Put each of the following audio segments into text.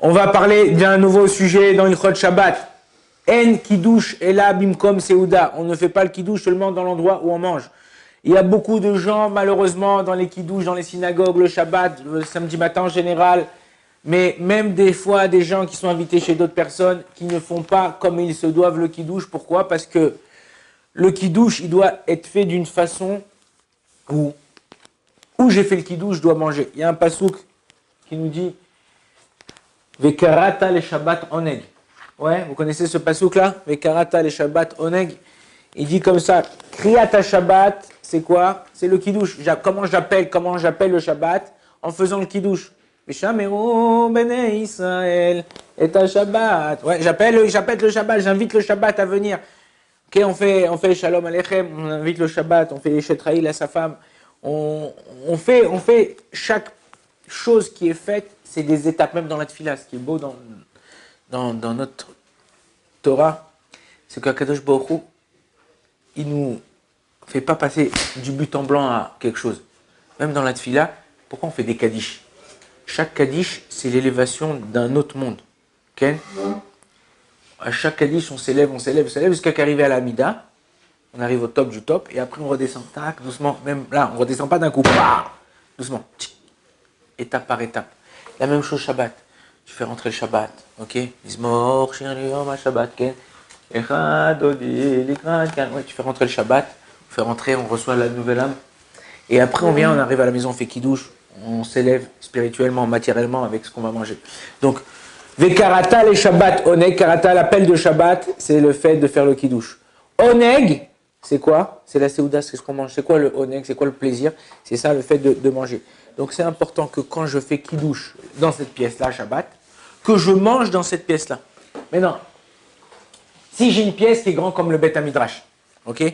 On va parler d'un nouveau sujet dans Ilchot Shabbat. En kiddush ela bimkom seuda. On ne fait pas le kiddush seulement dans l'endroit où on mange. Il y a beaucoup de gens, malheureusement, dans les kiddush, dans les synagogues, le Shabbat, le samedi matin en général, mais même des fois, des gens qui sont invités chez d'autres personnes qui ne font pas comme ils se doivent le kiddush. Pourquoi? Parce que le kiddush, il doit être fait d'une façon où j'ai fait le kiddush, je dois manger. Il y a un pasouk qui nous dit Vekarata le Shabbat oneg. Ouais, vous connaissez ce pasouk-là? Vekarata le Shabbat oneg. Il dit comme ça, Kriyat Shabbat, c'est quoi? C'est le kiddush. Comment j'appelle le Shabbat? En faisant le kiddush. Vishameru bnei Israël et à Shabbat. Ouais, j'appelle le Shabbat, j'invite le Shabbat à venir. Ok, on fait Shalom Aleichem, on invite le Shabbat, on fait Shetraïl à sa femme. On fait chaque chose qui est faite, c'est des étapes, même dans la tefila. Ce qui est beau dans notre Torah, c'est qu'Akadosh Baruch Hu, il nous fait pas passer du but en blanc à quelque chose. Même dans la tefila, pourquoi on fait des kaddish? Chaque kaddish, c'est l'élévation d'un autre monde. Okay? À chaque kaddish, on s'élève jusqu'à qu'arriver à la Mida. On arrive au top du top et après on redescend, tac, doucement. Même là, on redescend pas d'un coup, doucement, étape par étape. La même chose Shabbat. Tu fais rentrer le Shabbat, ok? Mizmor, Shiriyom, Shabbat, Ken. Ouais, tu fais rentrer le Shabbat, on fait rentrer, on reçoit la nouvelle âme. Et après on vient, on arrive à la maison, on fait kiddush, on s'élève spirituellement, matériellement avec ce qu'on va manger. Donc, Vekarata le Shabbat, Oneg, Karata, l'appel de Shabbat, c'est le fait de faire le kiddush. Oneg, c'est quoi? C'est la Seouda, c'est ce qu'on mange. C'est quoi le Oneg? C'est quoi le plaisir? C'est ça le fait de manger. Donc c'est important que quand je fais kiddush dans cette pièce-là, Shabbat, que je mange dans cette pièce-là. Mais non. Si j'ai une pièce qui est grande comme le Beth Midrash, ok?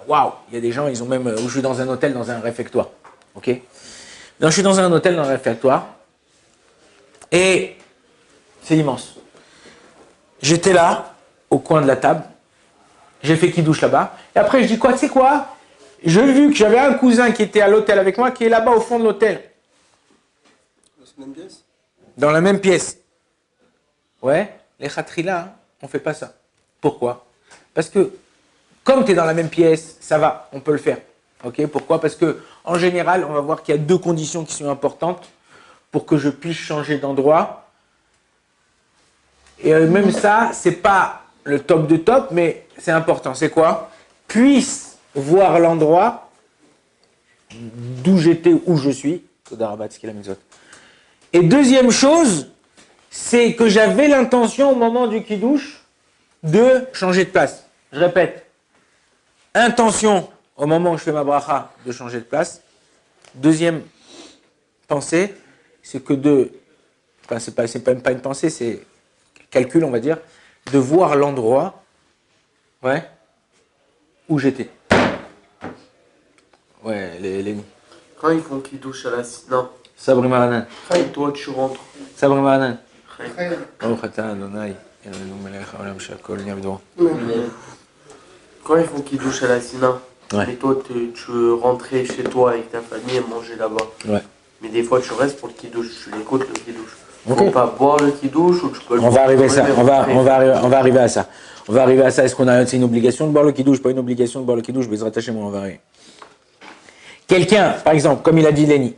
Waouh, il y a des gens, ils ont même, où je suis dans un hôtel, dans un réfectoire, ok? Donc je suis dans un hôtel, dans un réfectoire, et c'est immense. J'étais là, au coin de la table, j'ai fait kiddush là-bas, et après je dis quoi, tu sais quoi? J'ai vu que j'avais un cousin qui était à l'hôtel avec moi, qui est là-bas au fond de l'hôtel. Dans la même pièce? Dans la même pièce. Ouais, les khatrila, hein, on ne fait pas ça. Pourquoi? Parce que, comme tu es dans la même pièce, ça va, on peut le faire. Ok? Pourquoi? Parce que, en général, on va voir qu'il y a deux conditions qui sont importantes pour que je puisse changer d'endroit. Et même ça, c'est pas le top de top, mais c'est important. C'est quoi? Puisse voir l'endroit d'où j'étais, où je suis. Et deuxième chose, c'est que j'avais l'intention au moment du kiddush de changer de place. Je répète, intention au moment où je fais ma bracha de changer de place. Deuxième pensée, c'est que c'est même pas une pensée, c'est calcul, on va dire, de voir l'endroit, ouais, où j'étais. Ouais, les Quand ils font kiddush à la non. Sabri Maranan. Quand toi tu rentres. Sabri Maranan. Quand ils font kiddush à la Sina, ouais. Mais toi tu rentrais chez toi avec ta famille et manger là-bas. Ouais. Mais des fois tu restes pour le kiddush, tu l'écoutes le kiddush. Okay. Faut pas boire le kiddush ou tu peux le On va arriver à ça. On va arriver à ça. On va arriver à ça. Est-ce qu'on a c'est une obligation de boire le kiddush, pas une obligation de boire le kiddush? Je vais se rattacher moi, on va arriver. Quelqu'un, par exemple, comme il a dit Lenny,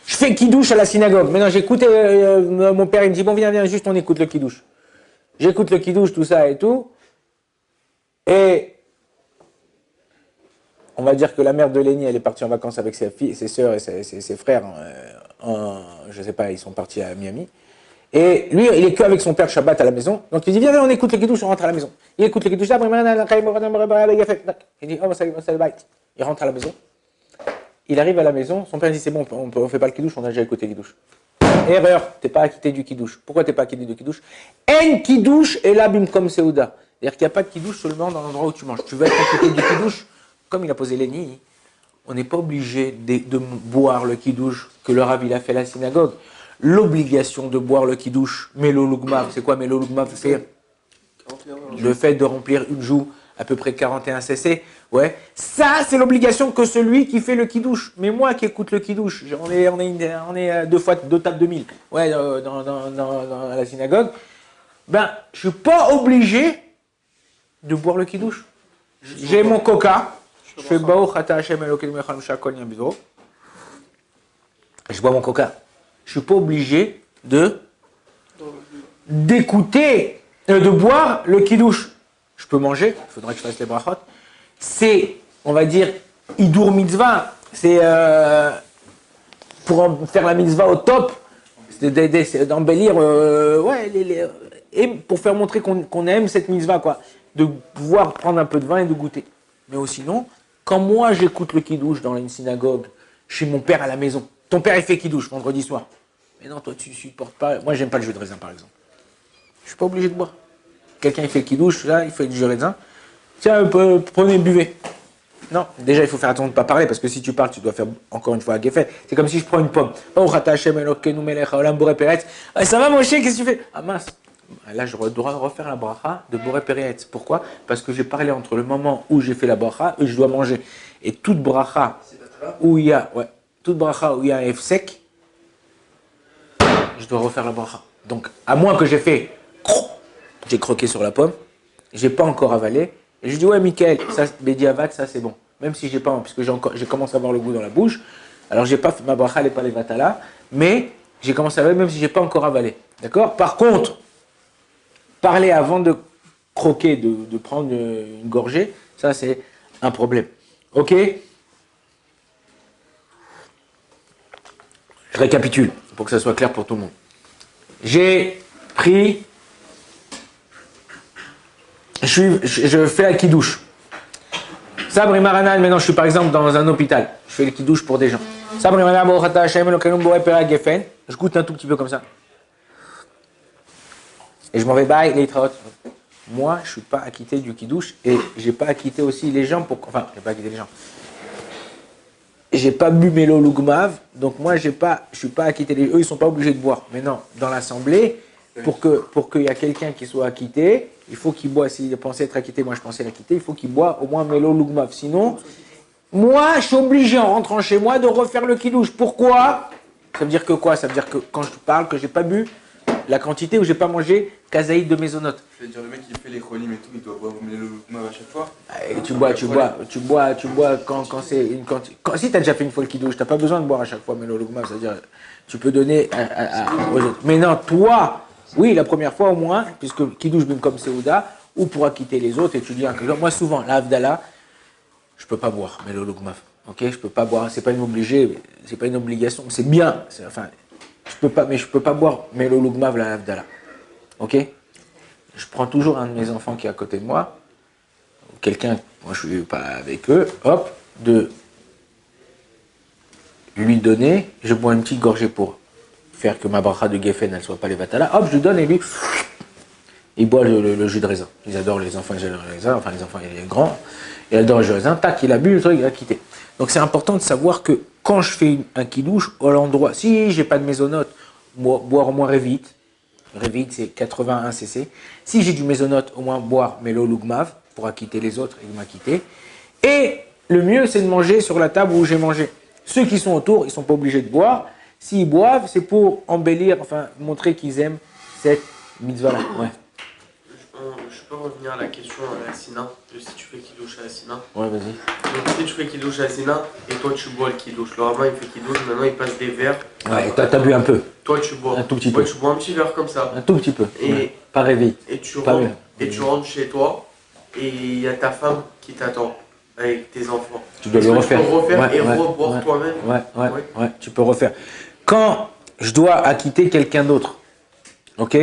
je fais kiddush à la synagogue. Maintenant, j'écoute mon père, il me dit bon, viens, juste on écoute le kiddush. J'écoute le kiddush, tout ça et tout. Et on va dire que la mère de Lenny, elle est partie en vacances avec ses filles, ses sœurs et ses frères. Je sais pas, ils sont partis à Miami. Et lui, il est qu'avec son père Shabbat à la maison. Donc il dit viens, on écoute le kiddush, on rentre à la maison. Il écoute le kiddush. Il dit oh, il rentre à la maison. Il arrive à la maison, son père dit c'est bon, on fait pas le kiddush, on a déjà écouté le kiddush. Erreur, t'es pas acquitté du kiddush. Pourquoi t'es pas acquitté du kiddush? En kiddush et là bimkom seuda. C'est-à-dire qu'il n'y a pas de kiddush seulement dans l'endroit où tu manges. Tu veux être acquitté du kiddush, comme il a posé Lenny, on n'est pas obligé de boire le kiddush que le Rav il a fait à la synagogue. L'obligation de boire le kiddush, Melo Lugmav, c'est quoi Melo Lugmav? C'est le fait de remplir une joue à peu près 41 cc. Ouais. Ça, c'est l'obligation que celui qui fait le kidouche. Mais moi qui écoute le kidouche, on est deux tables de 1000. Ouais, dans la synagogue. Ben, je suis pas obligé de boire le kidouche. J'ai mon coca. Je fais Baruch Ata Hashem Elokeinu Melech Haolam Shakol Yabidro. Je bois mon coca. Je suis pas obligé d'écouter, de boire le kidouche. Je peux manger, il faudrait que je fasse les brachot. C'est, on va dire, Hidur Mitzvah. C'est pour faire la mitzvah au top. C'est d'embellir, et pour faire montrer qu'on aime cette mitzvah, quoi. De pouvoir prendre un peu de vin et de goûter. Mais sinon, quand moi j'écoute le kidouche dans une synagogue, chez mon père à la maison, ton père il fait kidouche vendredi soir. Mais non, toi tu supportes pas. Moi j'aime pas le jus de raisin par exemple. Je suis pas obligé de boire. Quelqu'un il fait le kidouche, là il fait du jus de raisin. Tiens, prenez, buvez. Non, déjà il faut faire attention de ne pas parler parce que si tu parles, tu dois faire encore une fois à Geffen. C'est comme si je prends une pomme. Oh, ça va mon chien, qu'est-ce que tu fais? Ah mince. Là, je dois refaire la bracha de Boré Péréetz. Pourquoi? Parce que j'ai parlé entre le moment où j'ai fait la bracha et je dois manger. Et toute bracha où il y a, un F sec, je dois refaire la bracha. Donc, à moins que j'ai croqué sur la pomme, j'ai pas encore avalé. Et je dis, ouais, Mickaël, ça, Bédiavat, ça c'est bon. Même si j'ai pas, parce que j'ai commencé à avoir le goût dans la bouche. Alors, j'ai pas fait ma bracha, elle n'est pas les vatala, mais j'ai commencé à avaler même si j'ai pas encore avalé. D'accord? Par contre, parler avant de croquer, de prendre une gorgée, ça c'est un problème. Ok? Je récapitule pour que ça soit clair pour tout le monde. J'ai pris, je fais la kidouche. Sabri Maranan, maintenant je suis par exemple dans un hôpital, je fais le kidouche pour des gens. Sabri Maranan, je goûte un tout petit peu comme ça. Et je m'en vais bye, les trautes. Moi, je ne suis pas acquitté du kidouche et je n'ai pas acquitté aussi les gens. Enfin, je n'ai pas acquitté les gens. J'ai pas bu Mélo Lugmav, donc moi, je ne suis pas acquitté. Eux, ils ne sont pas obligés de boire. Mais non, dans l'assemblée, pour qu'il y ait quelqu'un qui soit acquitté, il faut qu'il boive. S'il pensait être acquitté, moi je pensais l'acquitter, il faut qu'il boive au moins Mélo Lugmav. Sinon, moi, je suis obligé en rentrant chez moi de refaire le kidouche. Pourquoi? Ça veut dire que quoi? Ça veut dire que quand je parle, que je n'ai pas bu la quantité où j'ai pas mangé kazaïd de mésonote. Ça veut dire le mec qui fait les chronim et tout, il doit boire le lugmav à chaque fois. Et tu bois quand c'est une quantité. Si tu as déjà fait une fois le kidouche, tu n'as pas besoin de boire à chaque fois mais le lugmav, c'est-à-dire tu peux donner aux autres. Mais non, toi, oui, la première fois au moins, puisque kidouche bim comme Seouda, ou pour acquitter les autres, et tu dis moi souvent, la Havdalah, je peux pas boire mais le lugmav. Ok, je peux pas boire, c'est pas une obligation, c'est bien, je peux pas boire mais le lugmav la Havdalah. Ok? Je prends toujours un de mes enfants qui est à côté de moi, quelqu'un, moi je suis pas avec eux, hop, de lui donner, je bois une petite gorgée pour faire que ma bracha de Geffen elle soit pas les vatala, hop, je lui donne et lui, il boit le jus de raisin. Ils adorent les enfants, ils adorent le raisin, enfin les enfants, il est grand, il adore le jus de raisin, tac, il a bu le truc, il a quitté. Donc c'est important de savoir que quand je fais un kidouche, à l'endroit, si j'ai pas de mésonote, boire au moins révite. Révite, c'est 81 cc. Si j'ai du mésonote, au moins boire Mélo Lugmav pour acquitter les autres et m'acquitter. Et le mieux, c'est de manger sur la table où j'ai mangé. Ceux qui sont autour, ils ne sont pas obligés de boire. S'ils boivent, c'est pour embellir, enfin montrer qu'ils aiment cette mitzvah-là. Ouais. Je peux revenir à la question à la Sina, de si tu fais kidouche à la Sina. Ouais, vas-y. Donc si tu fais kidouche à la Sina et toi tu bois le kidouche, le rabbin il fait kidouche, maintenant il passe des verres. Ouais, et toi t'as bu un peu. Toi tu bois. Un tout petit peu. Tu bois un petit verre comme ça. Un tout petit peu. Et, ouais. Pas réveillé. Et tu rentres chez toi et il y a ta femme qui t'attend avec tes enfants. Tu dois le refaire. Tu peux refaire et reboire toi-même. Ouais, tu peux refaire. Quand je dois acquitter quelqu'un d'autre, ok?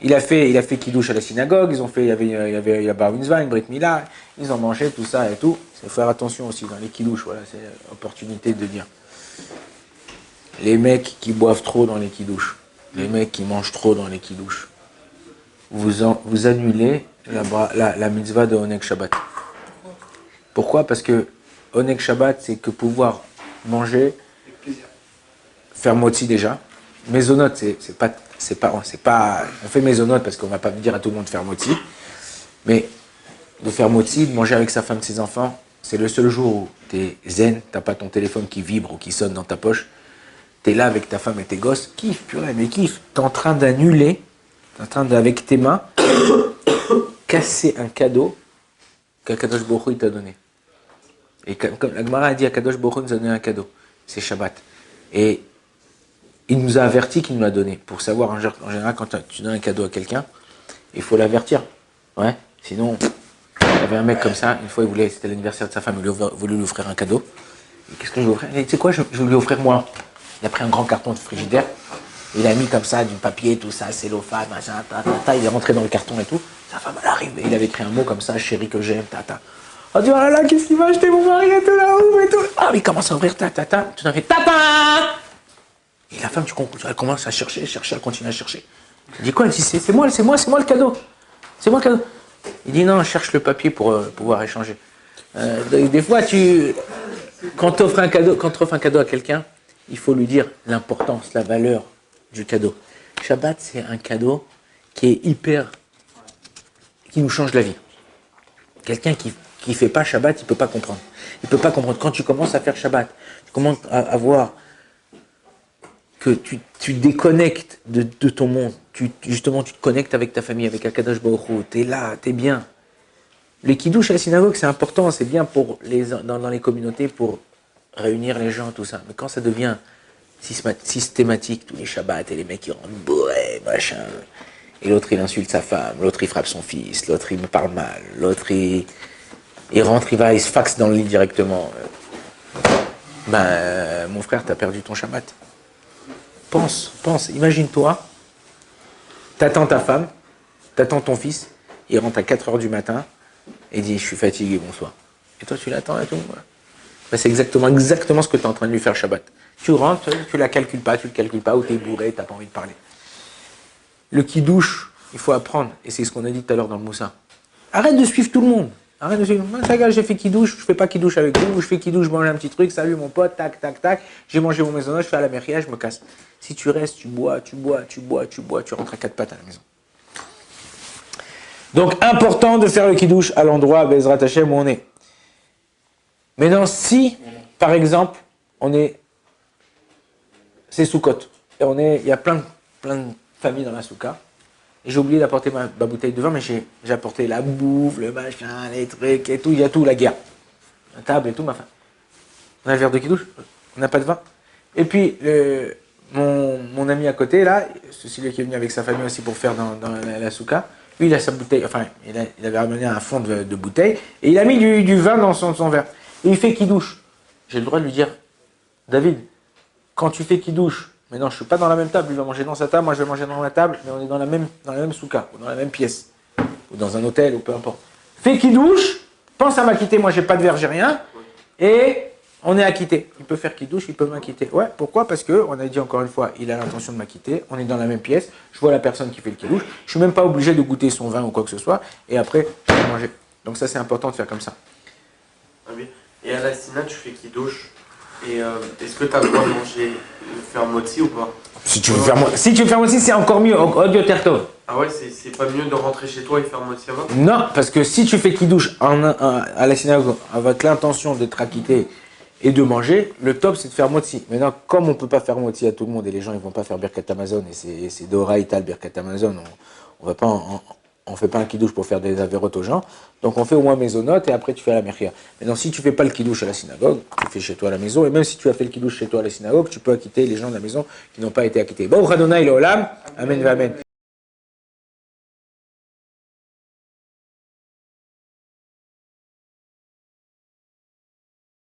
Il a fait kidouche à la synagogue, il y avait la bar mitzvah, une brit mila, ils ont mangé tout ça et tout. Il faut faire attention aussi dans les kidouches, voilà, c'est l'opportunité de dire. Les mecs qui boivent trop dans les kidouches, les mecs qui mangent trop dans les kidouches, vous annulez la mitzvah de Oneg Shabbat. Pourquoi? Parce que Oneg Shabbat, c'est que pouvoir manger, faire motzi déjà. Mésonote, c'est pas, on fait mésonote parce qu'on va pas dire à tout le monde de faire motzi. Mais de faire motzi, de manger avec sa femme, ses enfants. C'est le seul jour où tu es zen, tu n'as pas ton téléphone qui vibre ou qui sonne dans ta poche. Tu es là avec ta femme et tes gosses. Kiffe, purée, mais kiffe. Tu es en train d'annuler, tu es en train avec tes mains, casser un cadeau qu'Akadosh Baruch Hu t'a donné. Et comme la Gemara a dit, Akadosh Baruch Hu nous a donné un cadeau. C'est Shabbat. Et il nous a averti qu'il nous l'a donné. Pour savoir, en général, quand tu donnes un cadeau à quelqu'un, il faut l'avertir. Ouais. Sinon, il y avait un mec comme ça, une fois, c'était l'anniversaire de sa femme, il voulait lui offrir un cadeau. Et qu'est-ce que je lui offrir? Tu sais quoi, je vais lui offrir moi. Il a pris un grand carton de frigidaire, il a mis comme ça du papier, tout ça, cellophane, machin, il est rentré dans le carton et tout. Sa femme, elle arrive, et il avait écrit un mot comme ça, chérie que j'aime, tata. On dit, oh là là, qu'est-ce qu'il va acheter mon mari et tout là-haut et tout. Ah, mais il commence à ouvrir, tata, tout à fait, tata. Et la femme, elle commence à chercher, elle continue à chercher. Il dit quoi? Elle dit, c'est moi le cadeau. C'est moi le cadeau. Il dit, non, cherche le papier pour pouvoir échanger. Des fois, quand tu offres un cadeau à quelqu'un, il faut lui dire l'importance, la valeur du cadeau. Shabbat, c'est un cadeau qui est qui nous change la vie. Quelqu'un qui ne fait pas Shabbat, il ne peut pas comprendre. Il ne peut pas comprendre. Quand tu commences à faire Shabbat, tu commences à voir que tu déconnectes de ton monde. Justement, tu te connectes avec ta famille, avec Akadosh Baruch Hu. Tu es là, tu es bien. Les kiddush à la synagogue, c'est important, c'est bien dans les communautés pour réunir les gens, tout ça. Mais quand ça devient systématique, tous les Shabbats, et les mecs, ils rentrent bourrés, machin. Et l'autre, il insulte sa femme, l'autre, il frappe son fils, l'autre, il me parle mal, l'autre, il rentre, il se faxe dans le lit directement. Mon frère, t'as perdu ton Shabbat. Pense, imagine-toi, t'attends ta femme, t'attends ton fils, il rentre à 4h du matin, et dit, je suis fatigué, bonsoir. Et toi, tu l'attends et tout. Voilà. C'est exactement ce que tu es en train de lui faire Shabbat. Tu rentres, tu le calcules pas, ou tu es bourré, tu n'as pas envie de parler. Le kidouche, il faut apprendre, et c'est ce qu'on a dit tout à l'heure dans le Moussa. Arrête de suivre tout le monde. Arrête de suivre. Moi, j'ai fait kidouche, je fais pas kidouche avec vous, je fais kidouche, je mange un petit truc, salut mon pote, tac, tac, tac, j'ai mangé mon maison, je fais à la mairie, je me casse. Si tu restes, tu bois, tu rentres à 4 pattes à la maison. Donc, important de faire le kidouche à l'endroit, Bezrat Hashem, où on est. Maintenant, si, par exemple, c'est Soukot, et il y a plein de familles dans la souka, et j'ai oublié d'apporter ma bouteille de vin, mais j'ai apporté la bouffe, le machin, les trucs et tout, il y a tout, la guerre. La table et tout, ma femme. On a le verre de kidouche, on n'a pas de vin. Et puis, mon ami à côté, là, celui qui est venu avec sa famille aussi pour faire dans la souka, lui, il a sa bouteille, enfin, il avait ramené un fond de bouteille, et il a mis du vin dans son verre. Et il fait kidouche. J'ai le droit de lui dire, David, quand tu fais kidouche, mais non, je ne suis pas dans la même table, il va manger dans sa table, moi je vais manger dans ma table, mais on est dans la même souka, ou dans la même pièce, ou dans un hôtel, ou peu importe. Fais kidouche, pense à m'acquitter, moi j'ai pas de verre, j'ai rien, et on est acquitté. Il peut faire kidouche, il peut m'acquitter. Ouais, pourquoi? Parce que, on a dit encore une fois, il a l'intention de m'acquitter, on est dans la même pièce, je vois la personne qui fait le kidouche, je suis même pas obligé de goûter son vin ou quoi que ce soit, et après, je vais manger. Donc ça c'est important de faire comme ça. Ah oui. Et à la Sina, tu fais kidouche. Et est-ce que tu as le droit de faire motzi ou pas? Si tu veux faire motzi, c'est encore mieux. Audio terto. Ah ouais, c'est pas mieux de rentrer chez toi et faire motzi avant? Non, parce que si tu fais kidouche à la synagogue avec l'intention d'être acquitté et de manger, le top c'est de faire motzi. Maintenant, comme on ne peut pas faire motzi à tout le monde et les gens ils vont pas faire Birkat Amazon et c'est d'Oraïta le Birkat Amazon, on fait pas un kidouche pour faire des avérotes aux gens, donc on fait au moins mésonote et après tu fais à la mechia. Maintenant, si tu fais pas le kidouche à la synagogue, tu fais chez toi à la maison, et même si tu as fait le kidouche chez toi à la synagogue, tu peux acquitter les gens de la maison qui n'ont pas été acquittés. Baruch Adonai Leolam, Amen, Amen.